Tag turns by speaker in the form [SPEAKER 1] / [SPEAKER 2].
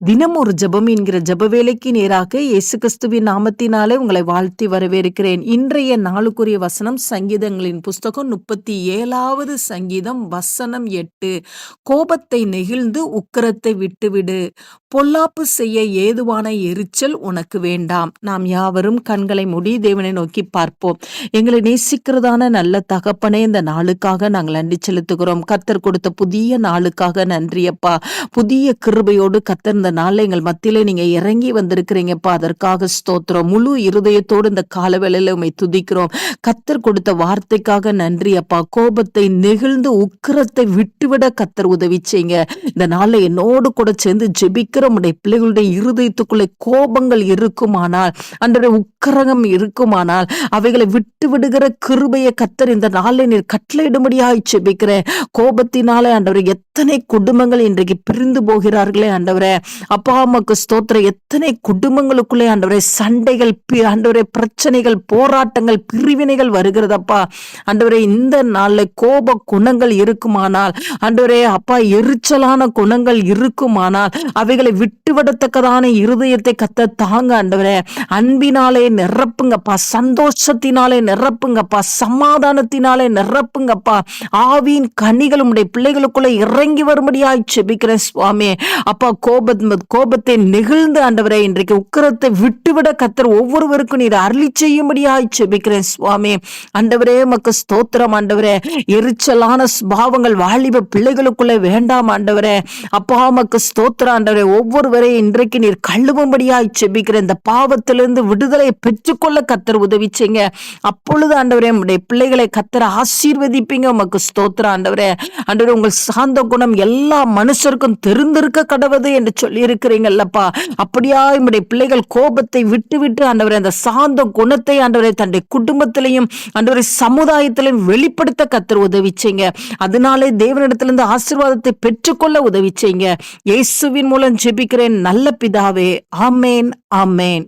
[SPEAKER 1] தினம் ஒரு ஜெபம் என்கிற ஜெப வேலைக்கு நேராக இயேசு கிறிஸ்துவின் நாமத்தினாலே உங்களை வாழ்த்தி வரவேற்கிறேன். இன்றைய நாளுக்குரிய வசனம் சங்கீதங்களின் புஸ்தகம் 37வது சங்கீதம் வசனம் 8. கோபத்தை நெகிழ்ந்து உக்கிரத்தை விட்டுவிடு, பொல்லாப்பு செய்ய ஏதுவான எரிச்சல் உனக்கு வேண்டாம். நாம் யாவரும் கண்களை மூடி தேவனை நோக்கி பார்ப்போம். எங்களை நேசிக்கிறதான நல்ல தகப்பனே, இந்த நாளுக்காக நாங்கள் நன்றி செலுத்துகிறோம். கர்த்தர் கொடுத்த புதிய நாளுக்காக நன்றியப்பா. புதிய கிருபையோடு கர்த்தர் இந்த நாள்ல எங்கள் மத்தியிலே நீங்க இறங்கி வந்திருக்கிறீங்கப்பா, அதற்காக ஸ்தோத்திரம். முழு இருதயத்தோடு இந்த காலவேளையில உம்மை துதிக்கிறோம். கர்த்தர் கொடுத்த வார்த்தைக்காக நன்றி அப்பா. கோபத்தை நெகிழ்ந்து உக்கிரத்தை விட்டுவிட கர்த்தர் உதவி செய்யுங்க. இந்த நாள்ல என்னோடு கூட சேர்ந்து ஜெபிக்கிற உடைய பிள்ளைகளுடைய இருதயத்துக்குள்ளே கோபங்கள் இருக்குமானால், அன்றைய உக்கிரகம் இருக்குமானால், அவைகளை விட்டு விடுகிற கிருபையை கர்த்தர் இந்த நாளில் நீர் கட்டளையிடும்படியாய் ஜெபிக்கிறேன். கோபத்தினாலே ஆண்டவரே எத்தனை குடும்பங்கள் இன்றைக்கு பிரிந்து போகிறார்களே ஆண்டவரே. அப்பா அம்மாக்கு ஸ்தோத்திரம். எத்தனை குடும்பங்களுக்குள்ளே ஆண்டவரே சண்டைகள், ஆண்டவரே பிரச்சனைகள், போராட்டங்கள், பிரிவினைகள் வருகிறதப்பா. ஆண்டவரே இந்த நாள்ல கோப குணங்கள் இருக்குமானால், ஆண்டவரே அப்பா எரிச்சலான குணங்கள் இருக்குமானால், அவைகளை விட்டுவிடத்தக்கதான இருதயத்தை கத்த தாங்க ஆண்டவரே. அன்பினாலே நிரப்புங்கப்பா, சந்தோஷத்தினாலே நிரப்புங்கப்பா, சமாதானத்தினாலே நிரப்புங்கப்பா. ஆவியின் கனிகள் உம்முடைய பிள்ளைகளுக்குள்ள இறங்கி வரும்படியாய் ஜெபிக்கிறேன் சுவாமி. அப்பா கோபத்தை நெகிழ்ந்து ஆண்டவரே இன்றைக்கு உக்கிரத்தை விட்டுவிட கர்த்தர் ஒவ்வொருவருக்கும் நீர் அருளி செய்யும்படியாய் ஜெபிக்கிறேன் சுவாமி. ஆண்டவரே உமக்கு ஸ்தோத்திரம் ஆண்டவரே. எரிச்சலான சுபாவங்கள் வாலிப பிள்ளைகளுக்குள்ளே வேண்டாம் ஆண்டவரே. அப்பா உமக்கு ஸ்தோத்திரம் ஆண்டவரே. ஒவ்வொருவரையும் இன்றைக்கு நீர் கழுவும்படியாய் ஜெபிக்கிறேன். இந்த பாவத்திலிருந்து விடுதலை பெற்றுக்கொள்ள கர்த்தர் உதவி செய்யுங்க. அப்பொழுது ஆண்டவரே உம்முடைய பிள்ளைகளை கர்த்தர் ஆசீர்வதிப்பீங்க. உமக்கு ஸ்தோத்திரம் ஆண்டவரே. ஆண்டவரே உங்கள் சாந்த குணம் எல்லா மனுஷருக்கும் தெரிந்திருக்க கடவுது என்று சொல்லி இருக்கிறீங்கல்லப்பா. அப்படியா நம்முடைய பிள்ளைகள் கோபத்தை விட்டு விட்டு ஆண்டவரே அந்த சாந்த குணத்தை ஆண்டவரே தன்னுடைய குடும்பத்திலையும் ஆண்டவரே சமுதாயத்திலையும் வெளிப்படுத்த கர்த்தர் உதவி செய்யுங்க. அதனாலே தேவனிடத்திலிருந்து ஆசீர்வாதத்தை பெற்றுக்கொள்ள உதவி செய்யுங்க. இயேசுவின் மூலம் ஜெபிக்கிறேன் நல்ல பிதாவே. ஆமேன், ஆமேன்.